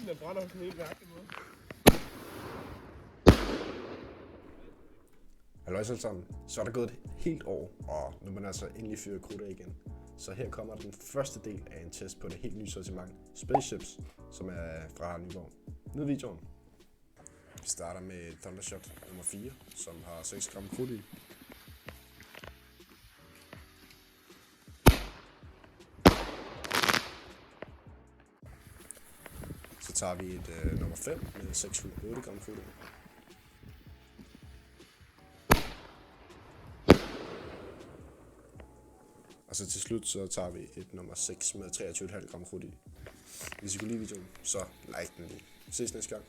Den brænder på en helt mærkelig måde. Hallo alle sammen. Så er der gået et helt år, og nu er man altså endelig fyret krudt af igen. Så her kommer den første del af en test på det helt nye sortiment Spaceships, som er fra Nyborg. Nyd videoen. Vi starter med Thundershot nummer 4, som har 6 gram krudt i. Så tager vi et nummer 5 med 608 gram krudt i. Og så til slut, så tager vi et nummer 6 med 23,5 gram krudt i. Hvis I kunne lide videoen, så like den lige. Vi ses næste gang.